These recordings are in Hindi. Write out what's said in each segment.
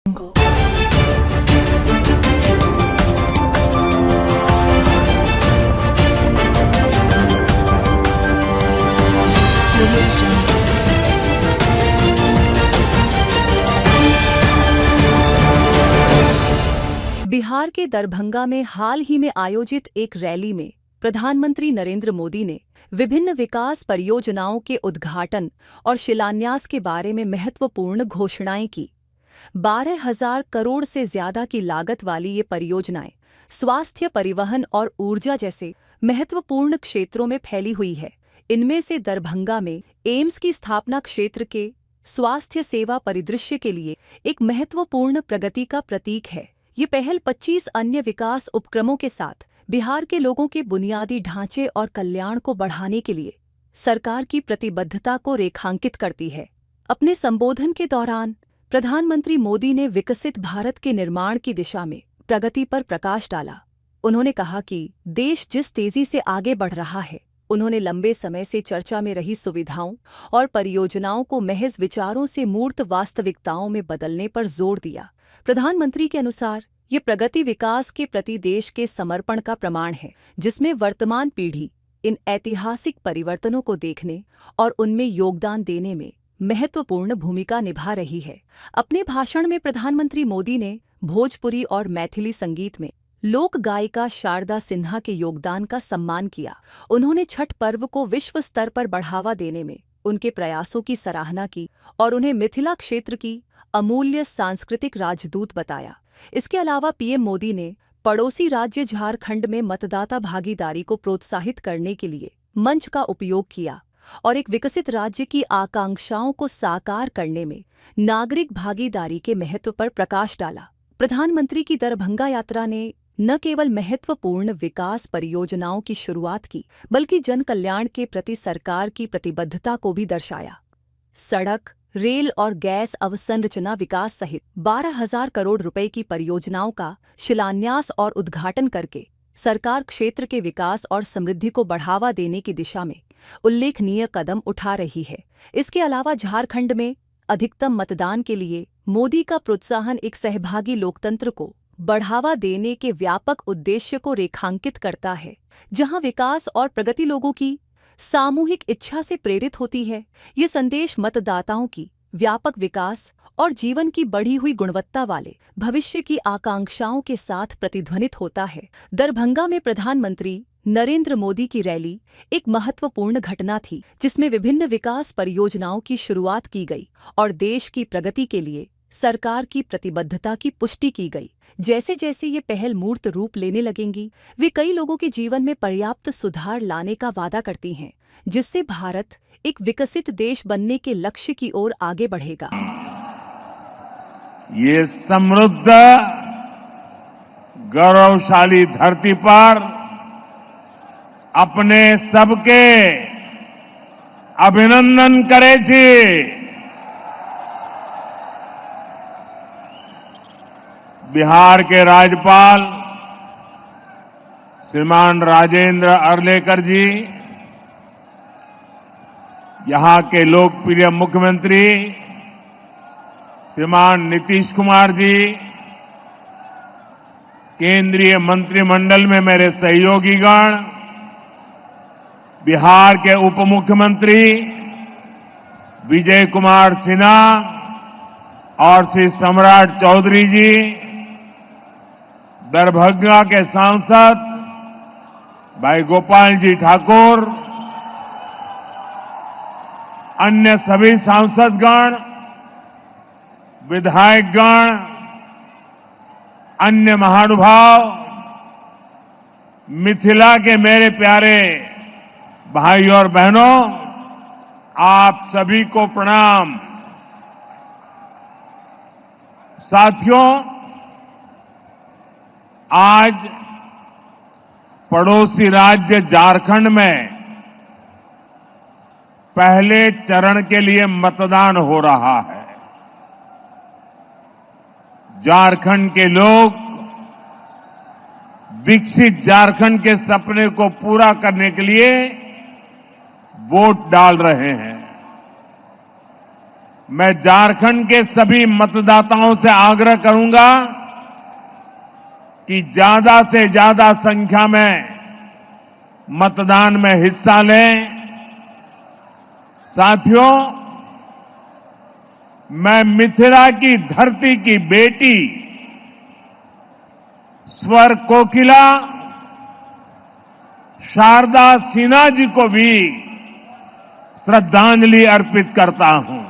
बिहार के दरभंगा में हाल ही में आयोजित एक रैली में प्रधानमंत्री नरेंद्र मोदी ने विभिन्न विकास परियोजनाओं के उद्घाटन और शिलान्यास के बारे में महत्वपूर्ण घोषणाएं की। 12,000 करोड़ से ज्यादा की लागत वाली ये परियोजनाएं स्वास्थ्य, परिवहन और ऊर्जा जैसे महत्वपूर्ण क्षेत्रों में फैली हुई है। इनमें से दरभंगा में एम्स की स्थापना क्षेत्र के स्वास्थ्य सेवा परिदृश्य के लिए एक महत्वपूर्ण प्रगति का प्रतीक है। ये पहल 25 अन्य विकास उपक्रमों के साथ बिहार के लोगों के बुनियादी ढांचे और कल्याण को बढ़ाने के लिए सरकार की प्रतिबद्धता को रेखांकित करती है। अपने संबोधन के दौरान प्रधानमंत्री मोदी ने विकसित भारत के निर्माण की दिशा में प्रगति पर प्रकाश डाला। उन्होंने कहा कि देश जिस तेजी से आगे बढ़ रहा है, उन्होंने लंबे समय से चर्चा में रही सुविधाओं और परियोजनाओं को महज विचारों से मूर्त वास्तविकताओं में बदलने पर जोर दिया। प्रधानमंत्री के अनुसार ये प्रगति विकास के प्रति देश के समर्पण का प्रमाण है, जिसमें वर्तमान पीढ़ी इन ऐतिहासिक परिवर्तनों को देखने और उनमें योगदान देने में महत्वपूर्ण भूमिका निभा रही है। अपने भाषण में प्रधानमंत्री मोदी ने भोजपुरी और मैथिली संगीत में लोक गायिका शारदा सिन्हा के योगदान का सम्मान किया। उन्होंने छठ पर्व को विश्व स्तर पर बढ़ावा देने में उनके प्रयासों की सराहना की और उन्हें मिथिला क्षेत्र की अमूल्य सांस्कृतिक राजदूत बताया। इसके अलावा पीएम मोदी ने पड़ोसी राज्य झारखंड में मतदाता भागीदारी को प्रोत्साहित करने के लिए मंच का उपयोग किया और एक विकसित राज्य की आकांक्षाओं को साकार करने में नागरिक भागीदारी के महत्व पर प्रकाश डाला। प्रधानमंत्री की दरभंगा यात्रा ने न केवल महत्वपूर्ण विकास परियोजनाओं की शुरुआत की, बल्कि जन कल्याण के प्रति सरकार की प्रतिबद्धता को भी दर्शाया। सड़क, रेल और गैस अवसंरचना विकास सहित 12,000 करोड़ रुपए की परियोजनाओं का शिलान्यास और उद्घाटन करके सरकार क्षेत्र के विकास और समृद्धि को बढ़ावा देने की दिशा में उल्लेखनीय कदम उठा रही है। इसके अलावा झारखंड में अधिकतम मतदान के लिए मोदी का प्रोत्साहन एक सहभागी लोकतंत्र को बढ़ावा देने के व्यापक उद्देश्य को रेखांकित करता है, जहां विकास और प्रगति लोगों की सामूहिक इच्छा से प्रेरित होती है। ये संदेश मतदाताओं की व्यापक विकास और जीवन की बढ़ी हुई गुणवत्ता वाले भविष्य की आकांक्षाओं के साथ प्रतिध्वनित होता है। दरभंगा में प्रधानमंत्री नरेंद्र मोदी की रैली एक महत्वपूर्ण घटना थी, जिसमें विभिन्न विकास परियोजनाओं की शुरुआत की गई और देश की प्रगति के लिए सरकार की प्रतिबद्धता की पुष्टि की गई। जैसे जैसे ये पहल मूर्त रूप लेने लगेंगी, वे कई लोगों के जीवन में पर्याप्त सुधार लाने का वादा करती हैं, जिससे भारत एक विकसित देश बनने के लक्ष्य की ओर आगे बढ़ेगा। ये समृद्ध, गौरवशाली धरती पर अपने सबके अभिनंदन करे छी। बिहार के राज्यपाल श्रीमान राजेंद्र अर्लेकर जी, यहां के लोकप्रिय मुख्यमंत्री श्रीमान नीतीश कुमार जी, केंद्रीय मंत्रिमंडल में मेरे सहयोगीगण, बिहार के उप मुख्यमंत्री विजय कुमार सिन्हा और श्री सम्राट चौधरी जी, दरभंगा के सांसद भाई गोपाल जी ठाकुर, अन्य सभी सांसदगण, विधायकगण, अन्य महानुभाव, मिथिला के मेरे प्यारे भाई और बहनों, आप सभी को प्रणाम। साथियों, आज पड़ोसी राज्य झारखंड में पहले चरण के लिए मतदान हो रहा है। झारखंड के लोग विकसित झारखंड के सपने को पूरा करने के लिए वोट डाल रहे हैं। मैं झारखंड के सभी मतदाताओं से आग्रह करूंगा कि ज्यादा से ज्यादा संख्या में मतदान में हिस्सा लें। साथियों, मैं मिथिला की धरती की बेटी स्वर कोकिला शारदा सिन्हा जी को भी श्रद्धांजलि अर्पित करता हूं।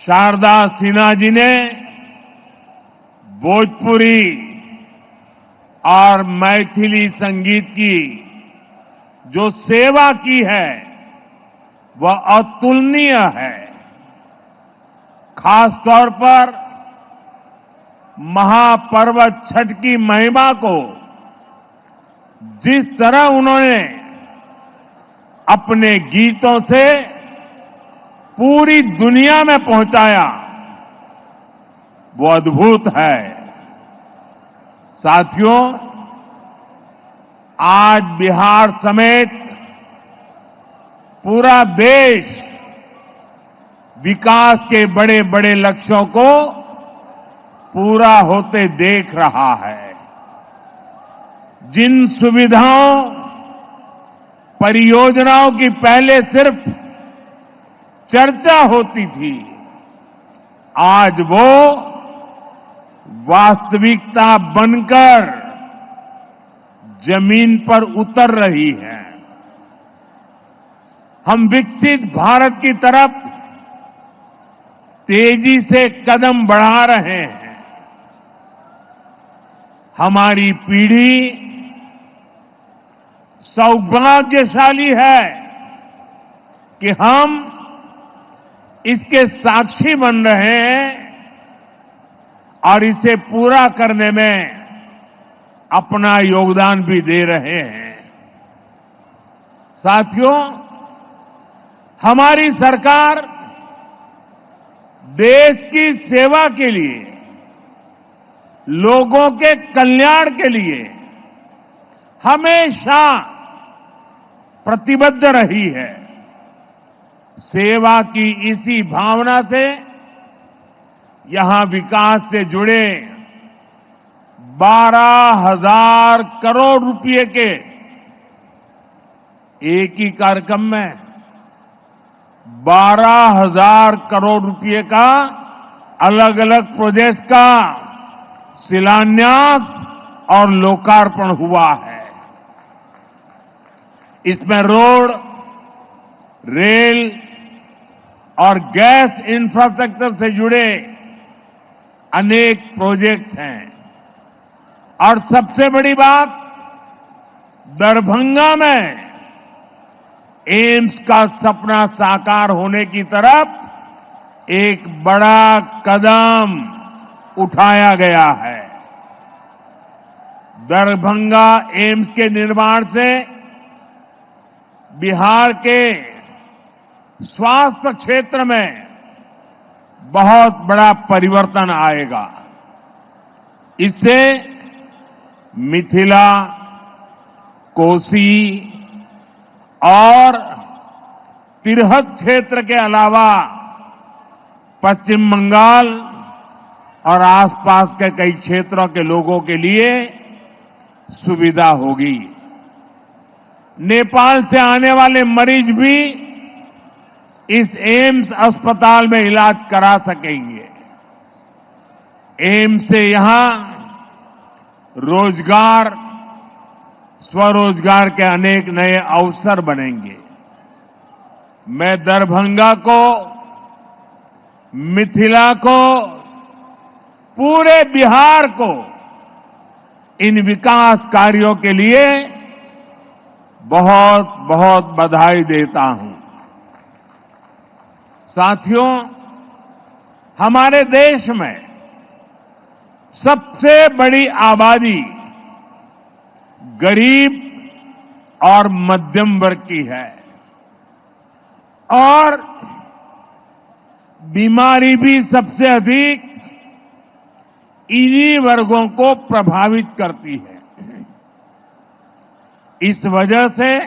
शारदा सिन्हा जी ने भोजपुरी और मैथिली संगीत की जो सेवा की है वह अतुलनीय है। खास तौर पर महापर्व छठ की महिमा को जिस तरह उन्होंने अपने गीतों से पूरी दुनिया में पहुंचाया वो अद्भुत है। साथियों, आज बिहार समेत पूरा देश विकास के बड़े बड़े लक्ष्यों को पूरा होते देख रहा है। जिन सुविधाओं, परियोजनाओं की पहले सिर्फ चर्चा होती थी, आज वो वास्तविकता बनकर जमीन पर उतर रही है। हम विकसित भारत की तरफ तेजी से कदम बढ़ा रहे हैं। हमारी पीढ़ी सौभाग्यशाली है कि हम इसके साक्षी बन रहे हैं और इसे पूरा करने में अपना योगदान भी दे रहे हैं। साथियों, हमारी सरकार देश की सेवा के लिए, लोगों के कल्याण के लिए हमेशा प्रतिबद्ध रही है। सेवा की इसी भावना से यहां विकास से जुड़े 12,000 करोड़ रुपए के एक ही कार्यक्रम में 12,000 करोड़ रुपए का अलग अलग प्रोजेक्ट का शिलान्यास और लोकार्पण हुआ है। इसमें रोड, रेल और गैस इंफ्रास्ट्रक्चर से जुड़े अनेक प्रोजेक्ट्स हैं। और सबसे बड़ी बात, दरभंगा में एम्स का सपना साकार होने की तरफ एक बड़ा कदम उठाया गया है। दरभंगा एम्स के निर्माण से बिहार के स्वास्थ्य क्षेत्र में बहुत बड़ा परिवर्तन आएगा। इससे मिथिला, कोसी और तिरहुत क्षेत्र के अलावा पश्चिम बंगाल और आसपास के कई क्षेत्रों के लोगों के लिए सुविधा होगी। नेपाल से आने वाले मरीज भी इस एम्स अस्पताल में इलाज करा सकेंगे। एम्स से यहां रोजगार, स्वरोजगार के अनेक नए अवसर बनेंगे। मैं दरभंगा को, मिथिला को, पूरे बिहार को इन विकास कार्यों के लिए बहुत बहुत बधाई देता हूं। साथियों, हमारे देश में सबसे बड़ी आबादी गरीब और मध्यम वर्ग की है और बीमारी भी सबसे अधिक इन्हीं वर्गों को प्रभावित करती है। इस वजह से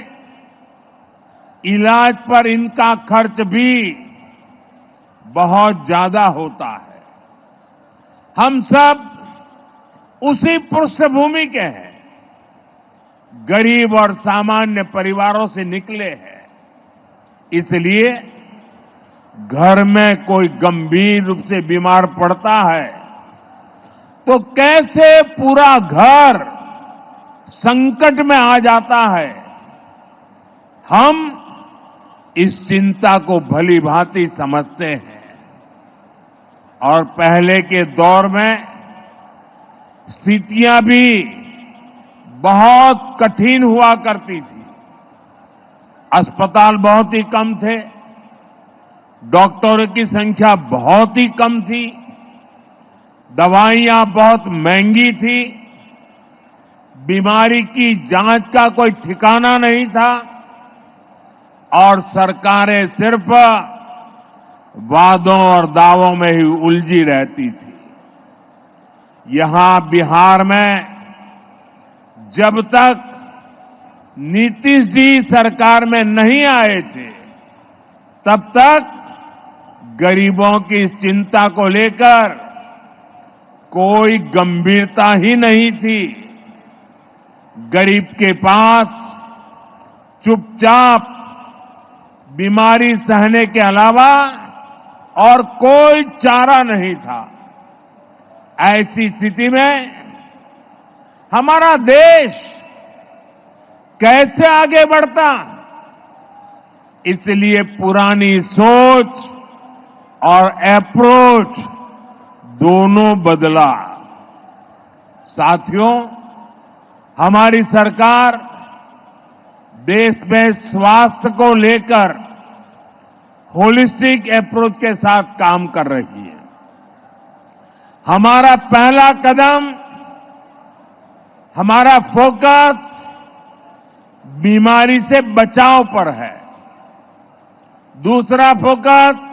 इलाज पर इनका खर्च भी बहुत ज्यादा होता है। हम सब उसी पृष्ठभूमि के हैं, गरीब और सामान्य परिवारों से निकले हैं। इसलिए घर में कोई गंभीर रूप से बीमार पड़ता है तो कैसे पूरा घर संकट में आ जाता है, हम इस चिंता को भली भांति समझते हैं। और पहले के दौर में स्थितियां भी बहुत कठिन हुआ करती थी। अस्पताल बहुत ही कम थे, डॉक्टरों की संख्या बहुत ही कम थी, दवाइयां बहुत महंगी थी, बीमारी की जांच का कोई ठिकाना नहीं था और सरकारें सिर्फ वादों और दावों में ही उलझी रहती थी। यहां बिहार में जब तक नीतीश जी सरकार में नहीं आए थे, तब तक गरीबों की इस चिंता को लेकर कोई गंभीरता ही नहीं थी। गरीब के पास चुपचाप बीमारी सहने के अलावा और कोई चारा नहीं था। ऐसी स्थिति में हमारा देश कैसे आगे बढ़ता? इसलिए पुरानी सोच और अप्रोच दोनों बदला। साथियों, हमारी सरकार देश में स्वास्थ्य को लेकर होलिस्टिक अप्रोच के साथ काम कर रही है। हमारा पहला कदम, हमारा फोकस बीमारी से बचाव पर है। दूसरा फोकस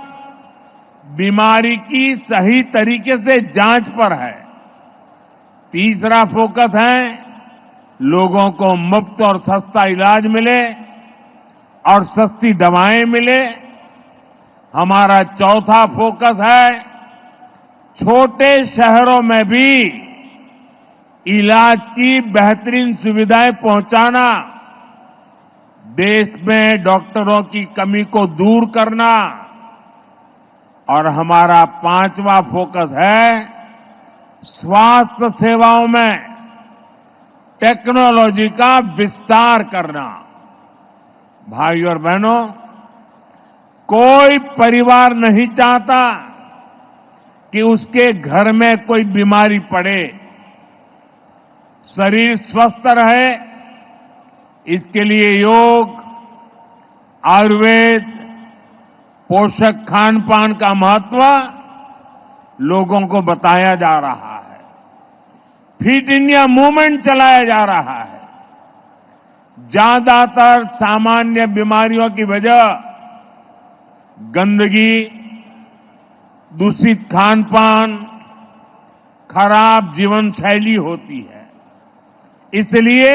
बीमारी की सही तरीके से जांच पर है। तीसरा फोकस है लोगों को मुफ्त और सस्ता इलाज मिले और सस्ती दवाएं मिले। हमारा चौथा फोकस है छोटे शहरों में भी इलाज की बेहतरीन सुविधाएं पहुंचाना, देश में डॉक्टरों की कमी को दूर करना। और हमारा पांचवा फोकस है स्वास्थ्य सेवाओं में टेक्नोलॉजी का विस्तार करना। भाइयों और बहनों, कोई परिवार नहीं चाहता कि उसके घर में कोई बीमारी पड़े। शरीर स्वस्थ रहे, इसके लिए योग, आयुर्वेद, पोषक खान पान का महत्व लोगों को बताया जा रहा है। फिट इंडिया मूवमेंट चलाया जा रहा है। ज्यादातर सामान्य बीमारियों की वजह गंदगी, दूषित खान पान, खराब जीवन शैली होती है। इसलिए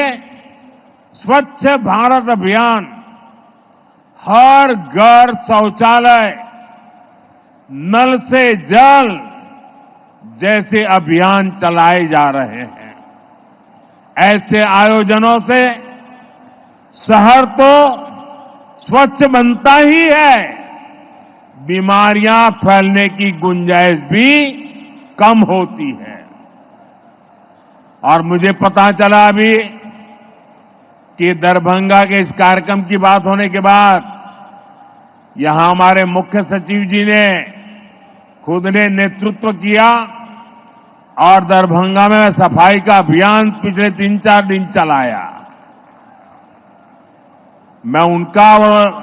स्वच्छ भारत अभियान, हर घर शौचालय, नल से जल जैसे अभियान चलाए जा रहे हैं। ऐसे आयोजनों से शहर तो स्वच्छ बनता ही है, बीमारियां फैलने की गुंजाइश भी कम होती है। और मुझे पता चला अभी कि दरभंगा के इस कार्यक्रम की बात होने के बाद यहां हमारे मुख्य सचिव जी ने खुद ने नेतृत्व किया और दरभंगा में सफाई का अभियान पिछले 3-4 दिन चलाया। मैं उनका और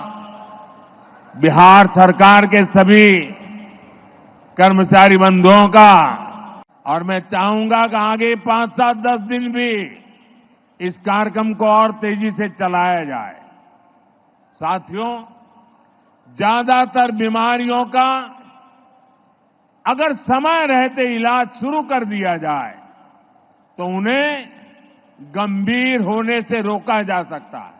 बिहार सरकार के सभी कर्मचारी बंधुओं का, और मैं चाहूंगा कि आगे 5, 7, 10 दिन भी इस कार्यक्रम को और तेजी से चलाया जाए। साथियों, ज्यादातर बीमारियों का अगर समय रहते इलाज शुरू कर दिया जाए तो उन्हें गंभीर होने से रोका जा सकता है।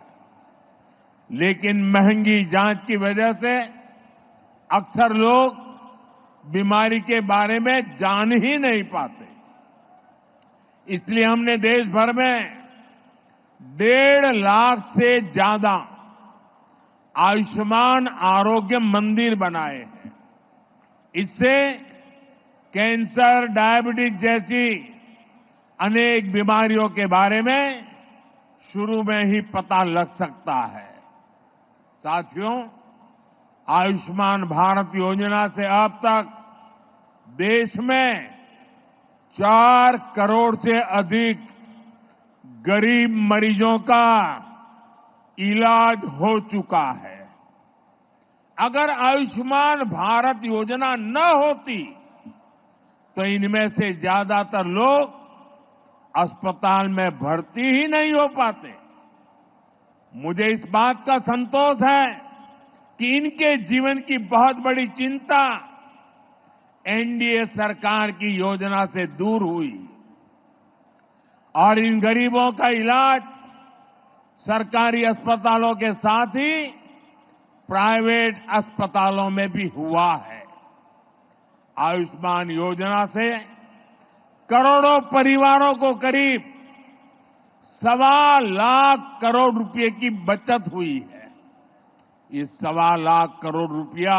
लेकिन महंगी जांच की वजह से अक्सर लोग बीमारी के बारे में जान ही नहीं पाते। इसलिए हमने देश भर में 1.5 लाख से ज्यादा आयुष्मान आरोग्य मंदिर बनाए हैं। इससे कैंसर, डायबिटीज जैसी अनेक बीमारियों के बारे में शुरू में ही पता लग सकता है। साथियों, आयुष्मान भारत योजना से अब तक देश में 4 करोड़ से अधिक गरीब मरीजों का इलाज हो चुका है। अगर आयुष्मान भारत योजना न होती तो इनमें से ज्यादातर लोग अस्पताल में भर्ती ही नहीं हो पाते। मुझे इस बात का संतोष है कि इनके जीवन की बहुत बड़ी चिंता एनडीए सरकार की योजना से दूर हुई और इन गरीबों का इलाज सरकारी अस्पतालों के साथ ही प्राइवेट अस्पतालों में भी हुआ है। आयुष्मान योजना से करोड़ों परिवारों को करीब 1.25 करोड़ रुपए की बचत हुई है। ये 1.25 करोड़ रुपया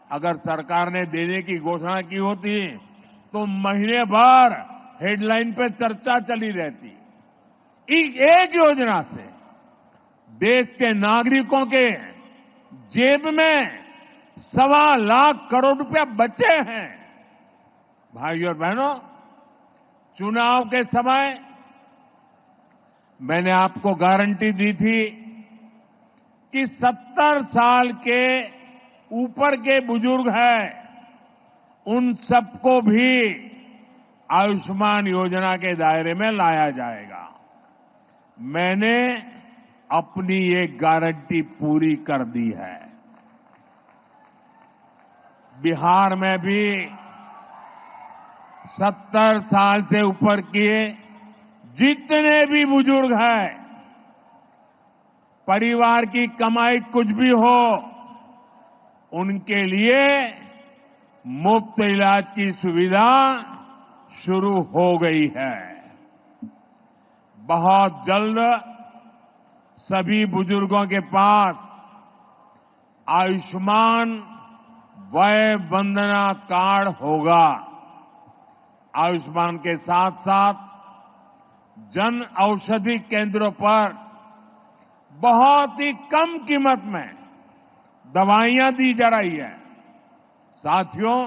अगर सरकार ने देने की घोषणा की होती तो महीने भर हेडलाइन पे चर्चा चली रहती। एक योजना से देश के नागरिकों के जेब में 1.25 करोड़ रुपया बचे हैं। भाइयों और बहनों, चुनाव के समय मैंने आपको गारंटी दी थी कि 70 साल के ऊपर के बुजुर्ग हैं, उन सबको भी आयुष्मान योजना के दायरे में लाया जाएगा। मैंने अपनी ये गारंटी पूरी कर दी है। बिहार में भी 70 साल से ऊपर के जितने भी बुजुर्ग हैं, परिवार की कमाई कुछ भी हो, उनके लिए मुफ्त इलाज की सुविधा शुरू हो गई है। बहुत जल्द सभी बुजुर्गों के पास आयुष्मान वय वंदना कार्ड होगा। आयुष्मान के साथ साथ जन औषधि केंद्रों पर बहुत ही कम कीमत में दवाइयां दी जा रही है। साथियों,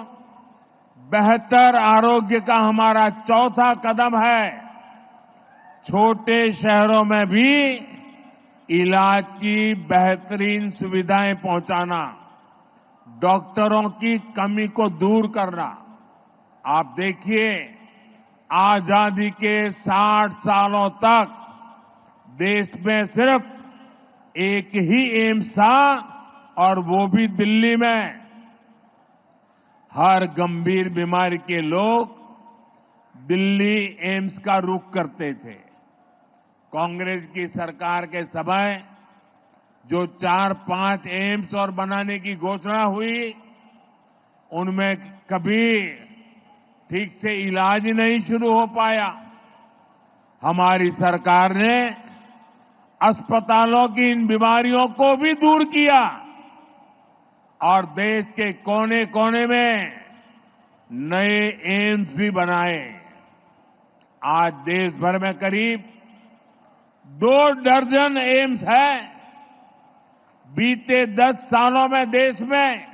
बेहतर आरोग्य का हमारा चौथा कदम है छोटे शहरों में भी इलाज की बेहतरीन सुविधाएं पहुंचाना, डॉक्टरों की कमी को दूर करना। आप देखिए, आजादी के 60 सालों तक देश में सिर्फ एक ही एम्स था और वो भी दिल्ली में। हर गंभीर बीमारी के लोग दिल्ली एम्स का रुख करते थे। कांग्रेस की सरकार के समय जो 4-5 एम्स और बनाने की घोषणा हुई, उनमें कभी ठीक से इलाज नहीं शुरू हो पाया। हमारी सरकार ने अस्पतालों की इन बीमारियों को भी दूर किया और देश के कोने कोने में नए एम्स भी बनाए। आज देश भर में करीब 2 दर्जन एम्स है। बीते 10 सालों में देश में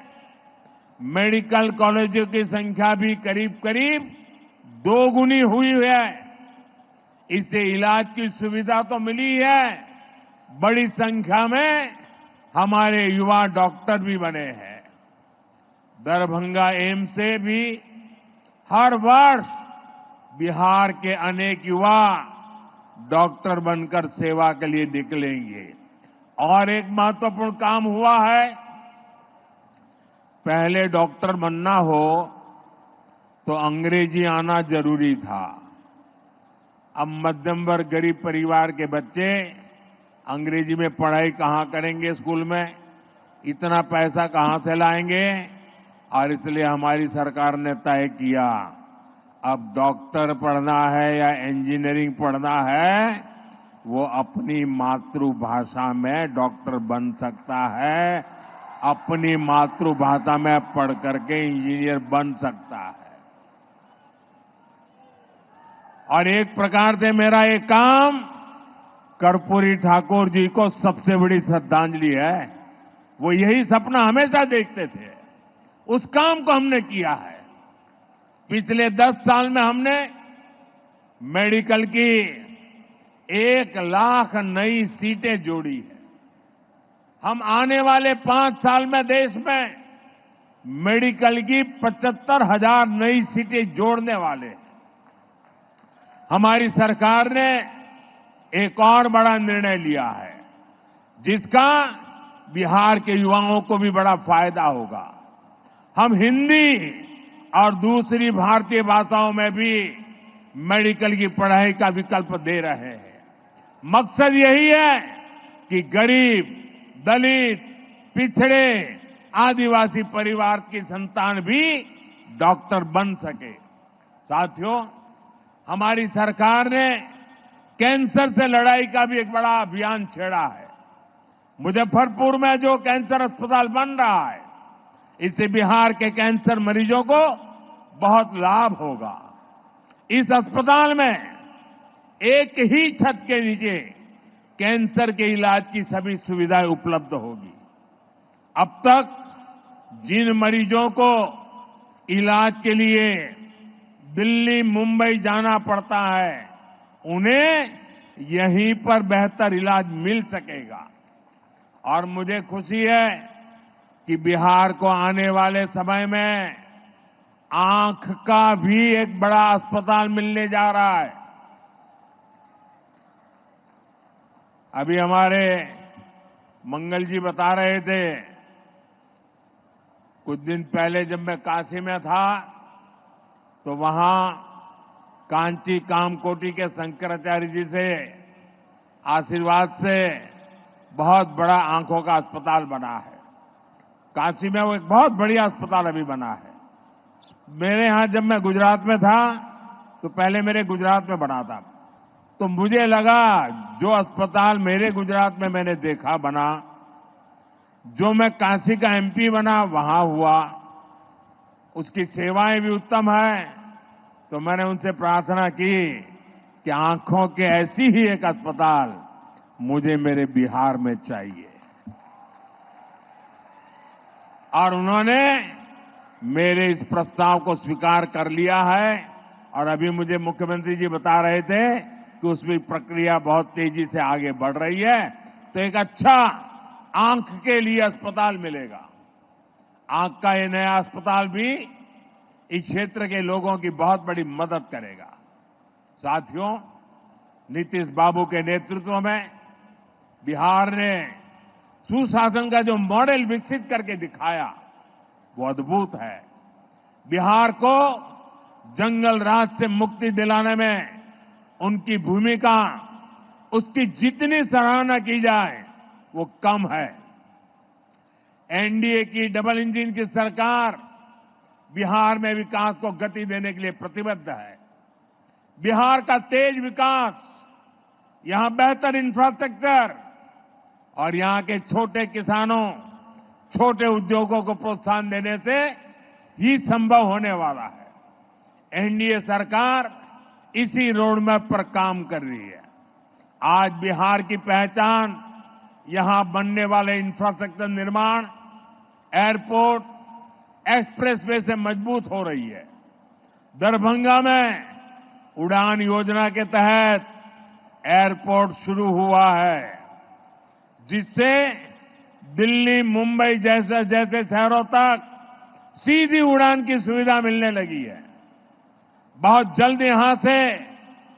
मेडिकल कॉलेजों की संख्या भी करीब करीब 2 गुनी हुई है। इससे इलाज की सुविधा तो मिली है, बड़ी संख्या में हमारे युवा डॉक्टर भी बने हैं। दरभंगा एम्स से भी हर वर्ष बिहार के अनेक युवा डॉक्टर बनकर सेवा के लिए निकलेंगे। और एक महत्वपूर्ण काम हुआ है, पहले डॉक्टर बनना हो तो अंग्रेजी आना जरूरी था। अब मध्यम वर्ग गरीब परिवार के बच्चे अंग्रेजी में पढ़ाई कहाँ करेंगे स्कूल में, इतना पैसा कहाँ से लाएंगे। और इसलिए हमारी सरकार ने तय किया, अब डॉक्टर पढ़ना है या इंजीनियरिंग पढ़ना है, वो अपनी मातृभाषा में डॉक्टर बन सकता है, अपनी मातृभाषा में पढ़ करके इंजीनियर बन सकता है। और एक प्रकार से मेरा ये काम कर्पूरी ठाकुर जी को सबसे बड़ी श्रद्धांजलि है। वो यही सपना हमेशा देखते थे, उस काम को हमने किया है। पिछले 10 साल में हमने मेडिकल की 1 लाख नई सीटें जोड़ी है। हम आने वाले 5 साल में देश में मेडिकल की 75,000 नई सीटें जोड़ने वाले हैं। हमारी सरकार ने एक और बड़ा निर्णय लिया है, जिसका बिहार के युवाओं को भी बड़ा फायदा होगा। हम हिंदी और दूसरी भारतीय भाषाओं में भी मेडिकल की पढ़ाई का विकल्प दे रहे हैं। मकसद यही है कि गरीब, दलित, पिछड़े, आदिवासी परिवार की संतान भी डॉक्टर बन सके। साथियों, हमारी सरकार ने कैंसर से लड़ाई का भी एक बड़ा अभियान छेड़ा है। मुजफ्फरपुर में जो कैंसर अस्पताल बन रहा है, इससे बिहार के कैंसर मरीजों को बहुत लाभ होगा। इस अस्पताल में एक ही छत के नीचे कैंसर के इलाज की सभी सुविधाएं उपलब्ध होगी। अब तक जिन मरीजों को इलाज के लिए दिल्ली, मुंबई जाना पड़ता है, उन्हें यहीं पर बेहतर इलाज मिल सकेगा। और मुझे खुशी है कि बिहार को आने वाले समय में आंख का भी एक बड़ा अस्पताल मिलने जा रहा है। अभी हमारे मंगल जी बता रहे थे, कुछ दिन पहले जब मैं काशी में था तो वहां कांची कामकोटी के शंकराचार्य जी से आशीर्वाद से बहुत बड़ा आंखों का अस्पताल बना है। काशी में वो एक बहुत बढ़िया अस्पताल अभी बना है। मेरे यहां जब मैं गुजरात में था तो पहले मेरे गुजरात में बना था, तो मुझे लगा जो अस्पताल मेरे गुजरात में मैंने देखा बना, जो मैं काशी का एमपी बना वहां हुआ, उसकी सेवाएं भी उत्तम है। तो मैंने उनसे प्रार्थना की कि आंखों के ऐसी ही एक अस्पताल मुझे मेरे बिहार में चाहिए। और उन्होंने मेरे इस प्रस्ताव को स्वीकार कर लिया है। और अभी मुझे मुख्यमंत्री जी बता रहे थे कि उसमें प्रक्रिया बहुत तेजी से आगे बढ़ रही है, तो एक अच्छा आंख के लिए अस्पताल मिलेगा। आंख का ये नया अस्पताल भी इस क्षेत्र के लोगों की बहुत बड़ी मदद करेगा। साथियों, नीतीश बाबू के नेतृत्व में बिहार ने सुशासन का जो मॉडल विकसित करके दिखाया, वो अद्भुत है। बिहार को जंगल राज से मुक्ति दिलाने में उनकी भूमिका, उसकी जितनी सराहना की जाए वो कम है। एनडीए की डबल इंजन की सरकार बिहार में विकास को गति देने के लिए प्रतिबद्ध है। बिहार का तेज विकास, यहां बेहतर इंफ्रास्ट्रक्चर और यहां के छोटे किसानों, छोटे उद्योगों को प्रोत्साहन देने से ही संभव होने वाला है। एनडीए सरकार इसी रोडमैप पर काम कर रही है। आज बिहार की पहचान यहां बनने वाले इंफ्रास्ट्रक्चर निर्माण, एयरपोर्ट, एक्सप्रेसवे से मजबूत हो रही है। दरभंगा में उड़ान योजना के तहत एयरपोर्ट शुरू हुआ है, जिससे दिल्ली, मुंबई जैसे जैसे शहरों तक सीधी उड़ान की सुविधा मिलने लगी है। बहुत जल्द यहां से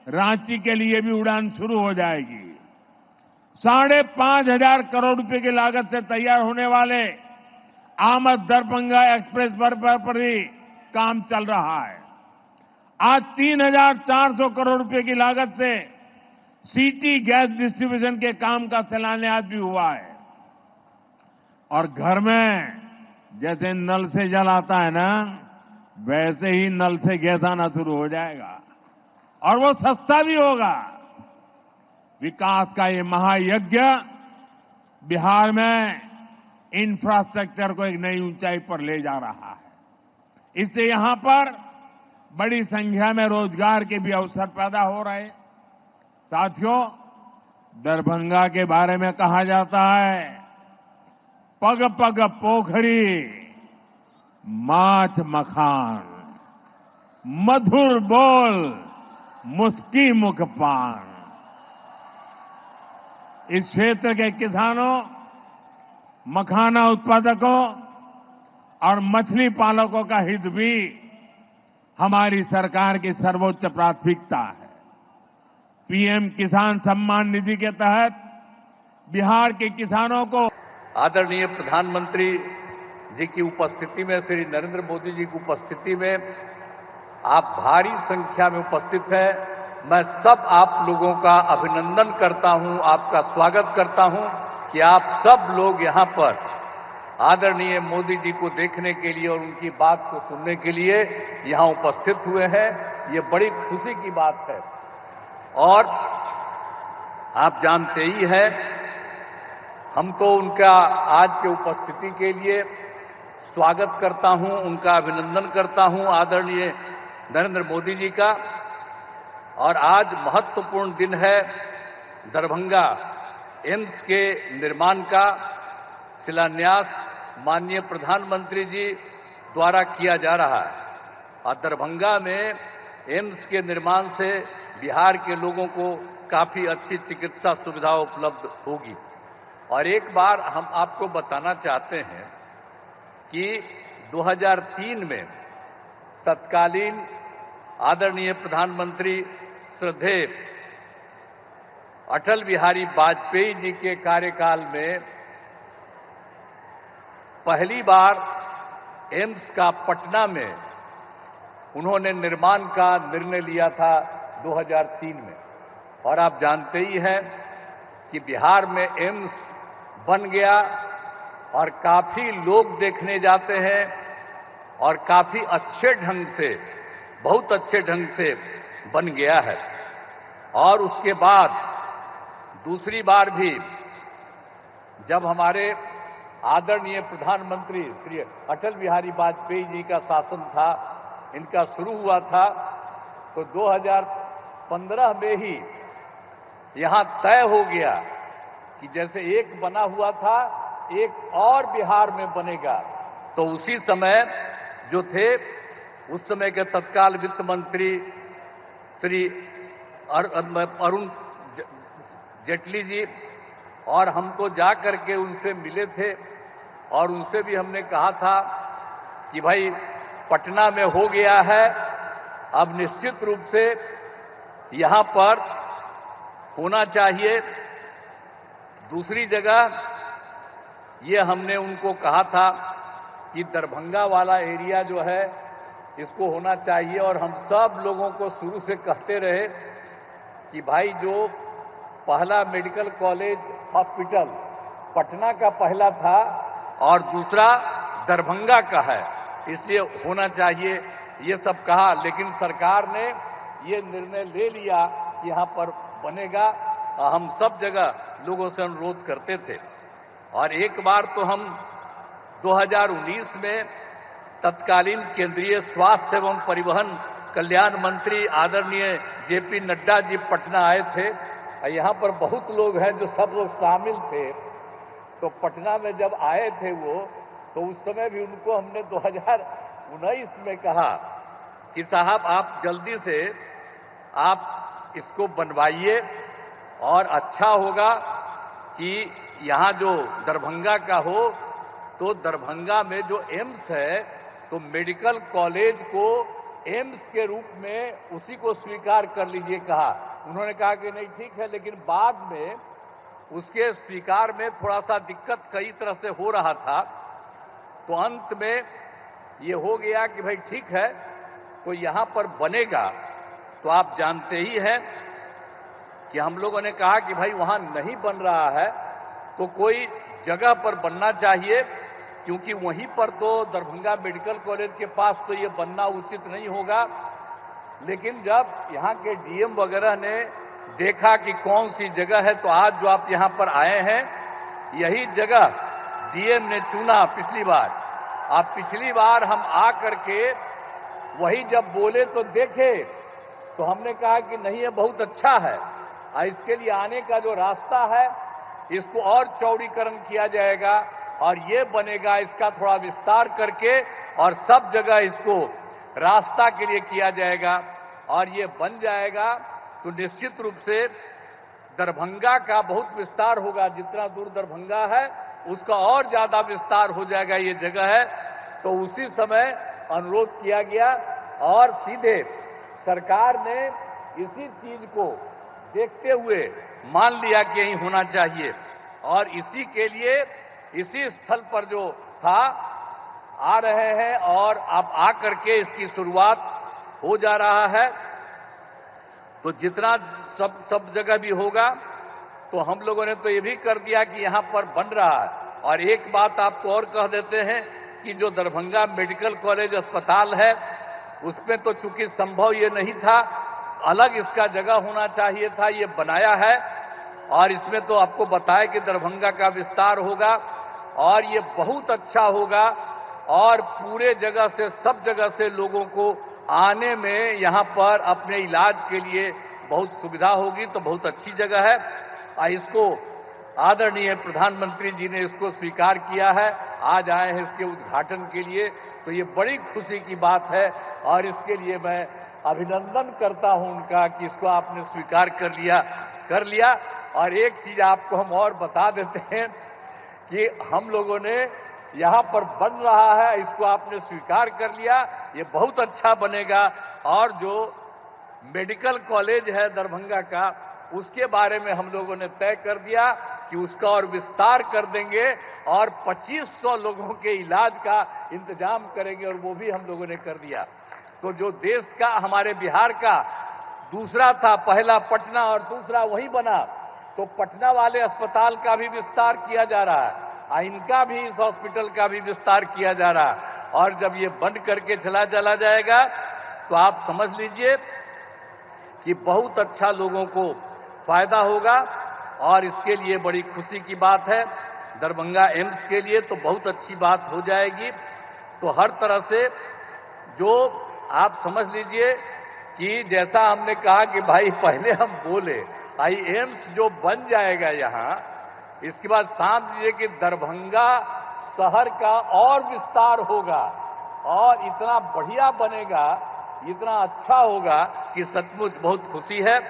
रांची के लिए भी उड़ान शुरू हो जाएगी। 5,500 करोड़ रुपए की लागत से तैयार होने वाले आमद दरभंगा एक्सप्रेस पर भी काम चल रहा है। आज 3,400 करोड़ रुपए की लागत से सिटी गैस डिस्ट्रीब्यूशन के काम का शिलान्यास भी हुआ है। और घर में जैसे नल से जल आता है ना, वैसे ही नल से गैस आना शुरू हो जाएगा और वो सस्ता भी होगा। विकास का ये महायज्ञ बिहार में इंफ्रास्ट्रक्चर को एक नई ऊंचाई पर ले जा रहा है। इससे यहां पर बड़ी संख्या में रोजगार के भी अवसर पैदा हो रहे। साथियों, दरभंगा के बारे में कहा जाता है, पग पग पोखरी माछ मखान, मधुर बोल मुस्की मुख पान। इस क्षेत्र के किसानों, मखाना उत्पादकों और मछली पालकों का हित भी हमारी सरकार की सर्वोच्च प्राथमिकता है। पीएम किसान सम्मान निधि के तहत बिहार के किसानों को आदरणीय प्रधानमंत्री जी की उपस्थिति में, श्री नरेंद्र मोदी जी की उपस्थिति में आप भारी संख्या में उपस्थित हैं। मैं सब आप लोगों का अभिनंदन करता हूं, आपका स्वागत करता हूं कि आप सब लोग यहां पर आदरणीय मोदी जी को देखने के लिए और उनकी बात को सुनने के लिए यहां उपस्थित हुए हैं। ये बड़ी खुशी की बात है। और आप जानते ही हैं, हम तो उनका आज के उपस्थिति के लिए स्वागत करता हूं, उनका अभिनंदन करता हूं, आदरणीय नरेंद्र मोदी जी का। और आज महत्वपूर्ण दिन है, दरभंगा एम्स के निर्माण का शिलान्यास माननीय प्रधानमंत्री जी द्वारा किया जा रहा है। और दरभंगा में एम्स के निर्माण से बिहार के लोगों को काफी अच्छी चिकित्सा सुविधा उपलब्ध होगी। और एक बार हम आपको बताना चाहते हैं कि 2003 में तत्कालीन आदरणीय प्रधानमंत्री श्रद्धेय अटल बिहारी वाजपेयी जी के कार्यकाल में पहली बार एम्स का पटना में उन्होंने निर्माण का निर्णय लिया था 2003 में। और आप जानते ही हैं कि बिहार में एम्स बन गया और काफी लोग देखने जाते हैं और काफी अच्छे ढंग से, बहुत अच्छे ढंग से बन गया है। और उसके बाद दूसरी बार भी जब हमारे आदरणीय प्रधानमंत्री श्री अटल बिहारी वाजपेयी जी का शासन था, इनका शुरू हुआ था, तो 2015 में ही यहां तय हो गया कि जैसे एक बना हुआ था, एक और बिहार में बनेगा। तो उसी समय जो थे, उस समय के तत्काल वित्त मंत्री श्री अरुण जेटली जी, और हम तो जा करके उनसे मिले थे और उनसे भी हमने कहा था कि भाई पटना में हो गया है, अब निश्चित रूप से यहां पर होना चाहिए। दूसरी जगह ये हमने उनको कहा था कि दरभंगा वाला एरिया जो है इसको होना चाहिए। और हम सब लोगों को शुरू से कहते रहे कि भाई जो पहला मेडिकल कॉलेज हॉस्पिटल पटना का पहला था और दूसरा दरभंगा का है, इसलिए होना चाहिए, ये सब कहा। लेकिन सरकार ने ये निर्णय ले लिया कि यहां पर बनेगा। हम सब जगह लोगों से अनुरोध करते थे। और एक बार तो हम 2019 में तत्कालीन केंद्रीय स्वास्थ्य एवं परिवहन कल्याण मंत्री आदरणीय जेपी नड्डा जी पटना आए थे। यहाँ पर बहुत लोग हैं जो सब लोग शामिल थे। तो पटना में जब आए थे वो, तो उस समय भी उनको हमने 2019 में कहा कि साहब आप जल्दी से आप इसको बनवाइए और अच्छा होगा कि यहाँ जो दरभंगा का हो, तो दरभंगा में जो एम्स है तो मेडिकल कॉलेज को एम्स के रूप में उसी को स्वीकार कर लीजिए कहा। उन्होंने कहा कि नहीं ठीक है, लेकिन बाद में उसके स्वीकार में थोड़ा सा दिक्कत कई तरह से हो रहा था। तो अंत में ये हो गया कि भाई ठीक है, तो यहां पर बनेगा। तो आप जानते ही हैं कि हम लोगों ने कहा कि भाई वहां नहीं बन रहा है तो कोई जगह पर बनना चाहिए, क्योंकि वहीं पर तो दरभंगा मेडिकल कॉलेज के पास तो ये बनना उचित नहीं होगा। लेकिन जब यहाँ के डीएम वगैरह ने देखा कि कौन सी जगह है, तो आज जो आप यहाँ पर आए हैं यही जगह डीएम ने चुना पिछली बार। आप पिछली बार हम आ करके वही जब बोले तो देखे तो हमने कहा कि नहीं ये बहुत अच्छा है, इसके लिए आने का जो रास्ता है इसको और चौड़ीकरण किया जाएगा और ये बनेगा, इसका थोड़ा विस्तार करके और सब जगह इसको रास्ता के लिए किया जाएगा और ये बन जाएगा तो निश्चित रूप से दरभंगा का बहुत विस्तार होगा। जितना दूर दरभंगा है उसका और ज्यादा विस्तार हो जाएगा ये जगह है। तो उसी समय अनुरोध किया गया और सीधे सरकार ने इसी चीज को देखते हुए मान लिया कि यही होना चाहिए और इसी के लिए इसी स्थल पर जो था आ रहे हैं और अब आ करके इसकी शुरुआत हो जा रहा है। तो जितना सब जगह भी होगा तो हम लोगों ने तो ये भी कर दिया कि यहां पर बन रहा है। और एक बात आपको और कह देते हैं कि जो दरभंगा मेडिकल कॉलेज अस्पताल है उसमें तो चूंकि संभव ये नहीं था, अलग इसका जगह होना चाहिए था, ये बनाया है और इसमें तो आपको बताया कि दरभंगा का विस्तार होगा और ये बहुत अच्छा होगा और पूरे जगह से सब जगह से लोगों को आने में यहाँ पर अपने इलाज के लिए बहुत सुविधा होगी। तो बहुत अच्छी जगह है और इसको आदरणीय प्रधानमंत्री जी ने इसको स्वीकार किया है, आज आए हैं इसके उद्घाटन के लिए। तो ये बड़ी खुशी की बात है और इसके लिए मैं अभिनंदन करता हूं उनका कि इसको आपने स्वीकार कर लिया। और एक चीज आपको हम और बता देते हैं कि हम लोगों ने यहाँ पर बन रहा है, इसको आपने स्वीकार कर लिया, ये बहुत अच्छा बनेगा। और जो मेडिकल कॉलेज है दरभंगा का उसके बारे में हम लोगों ने तय कर दिया कि उसका और विस्तार कर देंगे और 2500 लोगों के इलाज का इंतजाम करेंगे और वो भी हम लोगों ने कर दिया। तो जो देश का हमारे बिहार का दूसरा था, पहला पटना और दूसरा वही बना, तो पटना वाले अस्पताल का भी विस्तार किया जा रहा है, इनका भी, इस हॉस्पिटल का भी विस्तार किया जा रहा है। और जब ये बंद करके चला जाएगा तो आप समझ लीजिए कि बहुत अच्छा लोगों को फायदा होगा और इसके लिए बड़ी खुशी की बात है। दरभंगा एम्स के लिए तो बहुत अच्छी बात हो जाएगी। तो हर तरह से जो आप समझ लीजिए कि जैसा हमने कहा कि भाई पहले हम बोले एम्स जो बन जाएगा यहाँ, इसके बाद समझ लीजिए कि दरभंगा शहर का और विस्तार होगा और इतना बढ़िया बनेगा, इतना अच्छा होगा कि सचमुच बहुत खुशी है।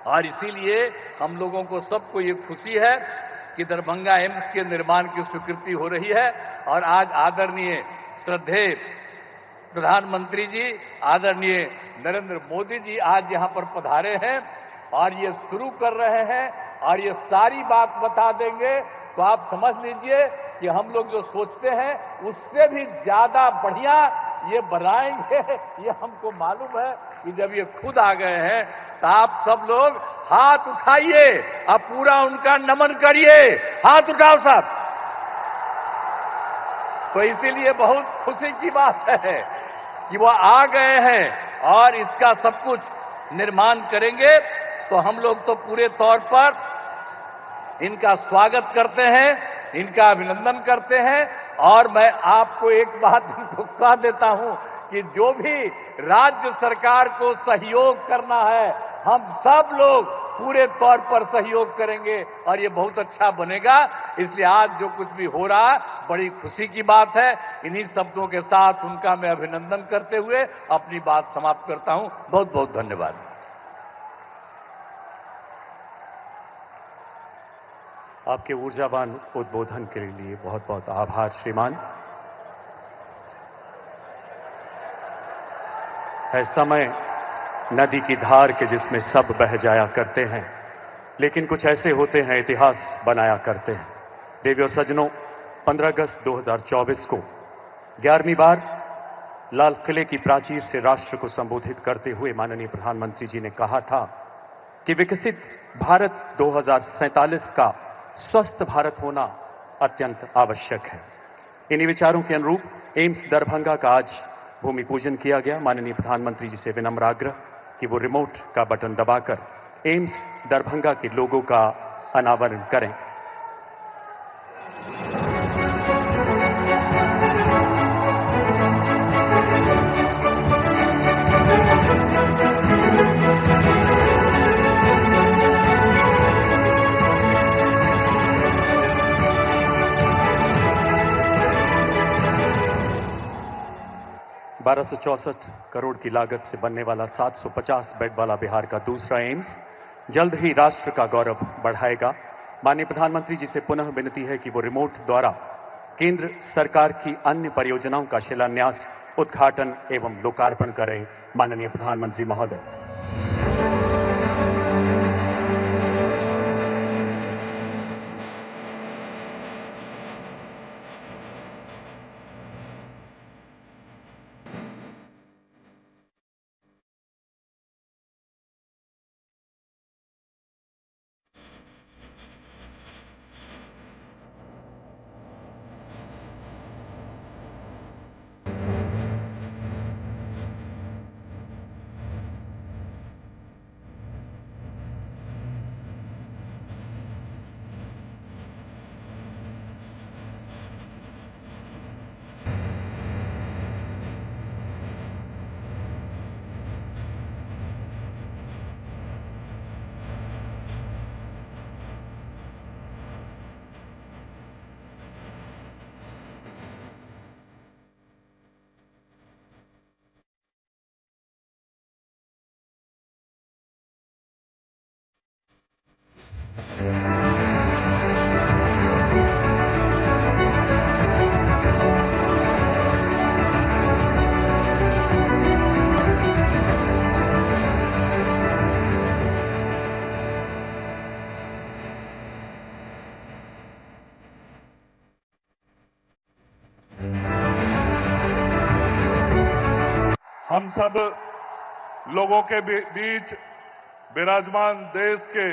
और इसीलिए हम लोगों को सबको ये खुशी है कि दरभंगा एम्स के निर्माण की स्वीकृति हो रही है। और आज आदरणीय श्रद्धेय प्रधानमंत्री जी, आदरणीय नरेंद्र मोदी जी आज यहाँ पर पधारे हैं और ये शुरू कर रहे हैं और ये सारी बात बता देंगे। तो आप समझ लीजिए कि हम लोग जो सोचते हैं उससे भी ज्यादा बढ़िया ये बनाएंगे, ये हमको मालूम है कि जब ये खुद आ गए हैं तो आप सब लोग हाथ उठाइए, अब पूरा उनका नमन करिए, हाथ उठाओ सब। तो इसीलिए बहुत खुशी की बात है कि वो आ गए हैं और इसका सब कुछ निर्माण करेंगे। तो हम लोग तो पूरे तौर पर इनका स्वागत करते हैं, इनका अभिनंदन करते हैं। और मैं आपको एक बात इनको कह देता हूं कि जो भी राज्य सरकार को सहयोग करना है, हम सब लोग पूरे तौर पर सहयोग करेंगे और ये बहुत अच्छा बनेगा। इसलिए आज जो कुछ भी हो रहा है बड़ी खुशी की बात है। इन्हीं शब्दों के साथ उनका मैं अभिनंदन करते हुए अपनी बात समाप्त करता हूं। बहुत बहुत धन्यवाद। आपके ऊर्जावान उद्बोधन के लिए बहुत बहुत आभार श्रीमान। है समय नदी की धार के जिसमें सब बह जाया करते हैं, लेकिन कुछ ऐसे होते हैं इतिहास बनाया करते हैं। देवियों सज्जनों, 15 अगस्त 2024 को 11वीं बार लाल किले की प्राचीर से राष्ट्र को संबोधित करते हुए माननीय प्रधानमंत्री जी ने कहा था कि विकसित भारत 2047 का स्वस्थ भारत होना अत्यंत आवश्यक है। इन्हीं विचारों के अनुरूप एम्स दरभंगा का आज भूमि पूजन किया गया। माननीय प्रधानमंत्री जी से विनम्र आग्रह कि वो रिमोट का बटन दबाकर एम्स दरभंगा के लोगों का अनावरण करें। ₹1264 करोड़ की लागत से बनने वाला 750 बेड वाला बिहार का दूसरा एम्स जल्द ही राष्ट्र का गौरव बढ़ाएगा। माननीय प्रधानमंत्री जी से पुनः विनती है कि वो रिमोट द्वारा केंद्र सरकार की अन्य परियोजनाओं का शिलान्यास, उद्घाटन एवं लोकार्पण करें। माननीय प्रधानमंत्री महोदय। हम सब लोगों के बीच विराजमान देश के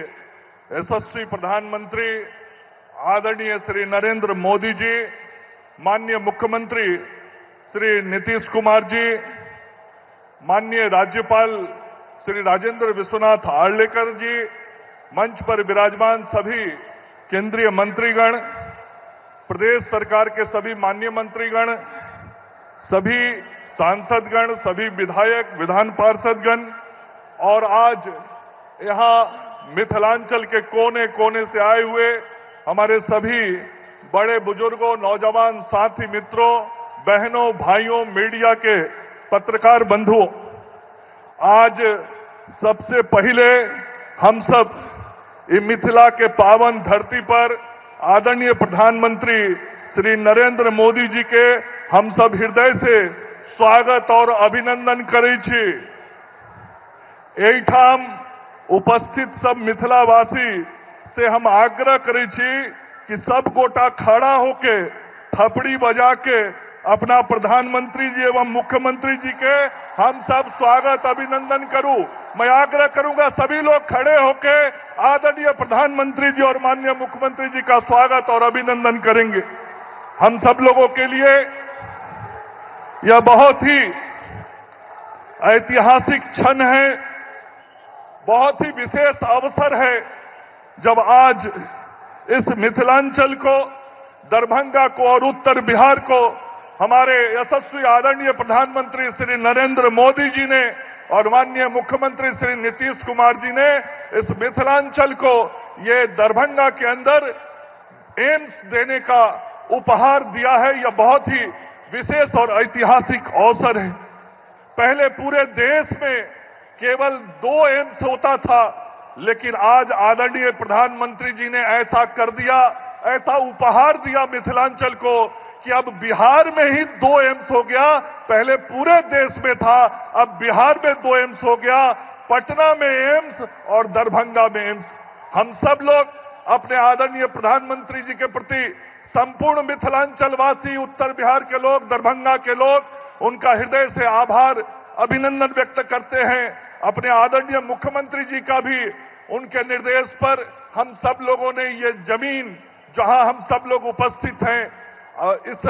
यशस्वी प्रधानमंत्री आदरणीय श्री नरेंद्र मोदी जी, माननीय मुख्यमंत्री श्री नीतीश कुमार जी, माननीय राज्यपाल श्री राजेंद्र विश्वनाथ आर्लेकर जी, मंच पर विराजमान सभी केंद्रीय मंत्रीगण, प्रदेश सरकार के सभी माननीय मंत्रीगण, सभी सांसदगण, सभी विधायक, विधान पार्षदगण और आज यहां मिथिलांचल के कोने कोने से आए हुए हमारे सभी बड़े बुजुर्गों, नौजवान साथी मित्रों, बहनों, भाइयों, मीडिया के पत्रकार बंधुओं, आज सबसे पहले हम सब मिथिला के पावन धरती पर आदरणीय प्रधानमंत्री श्री नरेंद्र मोदी जी के हम सब हृदय से स्वागत और अभिनंदन करै छी। एहिठाम उपस्थित सब मिथिलावासी से हम आग्रह करै छी कि सब गोटा खड़ा होके थपड़ी बजा के अपना प्रधानमंत्री जी एवं मुख्यमंत्री जी के हम सब स्वागत अभिनंदन करूं। मैं आग्रह करूंगा सभी लोग खड़े होके आदरणीय प्रधानमंत्री जी और माननीय मुख्यमंत्री जी का स्वागत और अभिनंदन करेंगे। हम सब लोगों के लिए यह बहुत ही ऐतिहासिक क्षण है, बहुत ही विशेष अवसर है जब आज इस मिथिलांचल को, दरभंगा को और उत्तर बिहार को हमारे यशस्वी आदरणीय प्रधानमंत्री श्री नरेंद्र मोदी जी ने और माननीय मुख्यमंत्री श्री नीतीश कुमार जी ने इस मिथिलांचल को ये दरभंगा के अंदर एम्स देने का उपहार दिया है। यह बहुत ही विशेष और ऐतिहासिक अवसर है। पहले पूरे देश में केवल 2 एम्स होता था, लेकिन आज आदरणीय प्रधानमंत्री जी ने ऐसा कर दिया, ऐसा उपहार दिया मिथिलांचल को कि अब बिहार में ही 2 एम्स हो गया। पहले पूरे देश में था, अब बिहार में 2 एम्स हो गया। पटना में एम्स और दरभंगा में एम्स। हम सब लोग अपने आदरणीय प्रधानमंत्री जी के प्रति, संपूर्ण मिथिलांचल वासी, उत्तर बिहार के लोग, दरभंगा के लोग, उनका हृदय से आभार, अभिनंदन व्यक्त करते हैं। अपने आदरणीय मुख्यमंत्री जी का भी उनके निर्देश पर हम सब लोगों ने ये जमीन जहां हम सब लोग उपस्थित हैं इस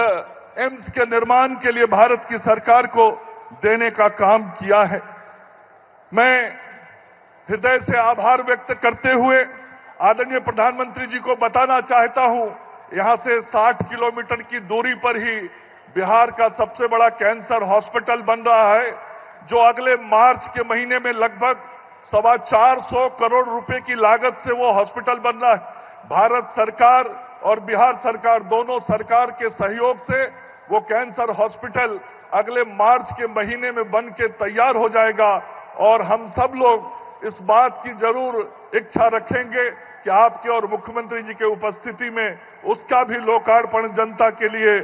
एम्स के निर्माण के लिए भारत की सरकार को देने का काम किया है। मैं हृदय से आभार व्यक्त करते हुए आदरणीय प्रधानमंत्री जी को बताना चाहता हूं, यहां से 60 किलोमीटर की दूरी पर ही बिहार का सबसे बड़ा कैंसर हॉस्पिटल बन रहा है, जो अगले मार्च के महीने में लगभग 425 करोड़ रुपए की लागत से वो हॉस्पिटल बन रहा है। भारत सरकार और बिहार सरकार दोनों सरकार के सहयोग से वो कैंसर हॉस्पिटल अगले मार्च के महीने में बन के तैयार हो जाएगा और हम सब लोग इस बात की जरूर इच्छा रखेंगे कि आपके और मुख्यमंत्री जी के उपस्थिति में उसका भी लोकार्पण जनता के लिए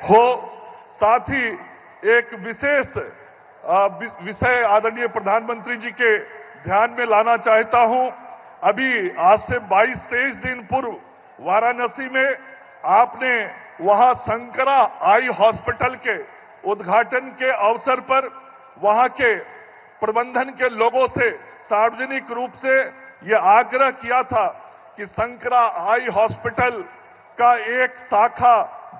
हो। साथ ही एक विशेष विषय आदरणीय प्रधानमंत्री जी के ध्यान में लाना चाहता हूं। अभी आज से 22-23 दिन पूर्व वाराणसी में आपने वहां शंकरा आई हॉस्पिटल के उद्घाटन के अवसर पर वहां के प्रबंधन के लोगों से सार्वजनिक रूप से यह आग्रह किया था कि शंकरा आई हॉस्पिटल का एक शाखा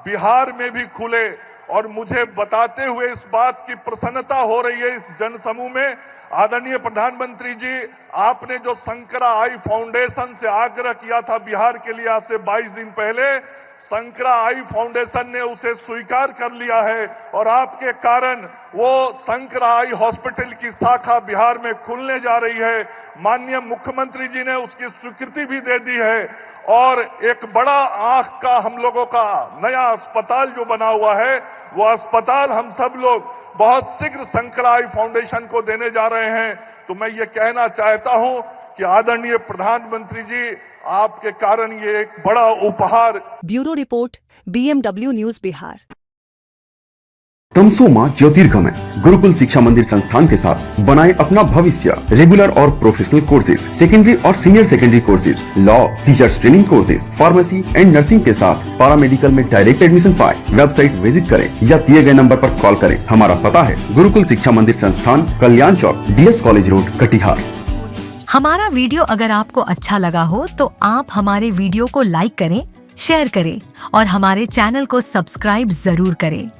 बिहार में भी खुले, और मुझे बताते हुए इस बात की प्रसन्नता हो रही है इस जनसमूह में, आदरणीय प्रधानमंत्री जी आपने जो शंकरा आई फाउंडेशन से आग्रह किया था बिहार के लिए आज से 22 दिन पहले, शंकरा आई फाउंडेशन ने उसे स्वीकार कर लिया है और आपके कारण वो शंकरा आई हॉस्पिटल की शाखा बिहार में खुलने जा रही है। माननीय मुख्यमंत्री जी ने उसकी स्वीकृति भी दे दी है और एक बड़ा आंख का हम लोगों का नया अस्पताल जो बना हुआ है वो अस्पताल हम सब लोग बहुत शीघ्र शंकरा आई फाउंडेशन को देने जा रहे हैं। तो मैं ये कहना चाहता हूं कि आदरणीय प्रधानमंत्री जी आपके कारण ये एक बड़ा उपहार। Bureau report, BMW news Bihar. तमसो ज्योतिर्गमय गुरुकुल शिक्षा मंदिर संस्थान के साथ बनाए अपना भविष्य। रेगुलर और प्रोफेशनल कोर्सेज, सेकेंडरी और senior secondary courses, law, teachers training courses, pharmacy and nursing के साथ पैरामेडिकल में डायरेक्ट एडमिशन पाए। वेबसाइट विजिट करें या दिए गए नंबर पर कॉल करें। हमारा पता है गुरुकुल शिक्षा मंदिर संस्थान, कल्याण चौक, DS कॉलेज रोड, कटिहार। हमारा वीडियो अगर आपको अच्छा लगा हो तो आप हमारे वीडियो को लाइक करें, शेयर करें और हमारे चैनल को सब्सक्राइब जरूर करें।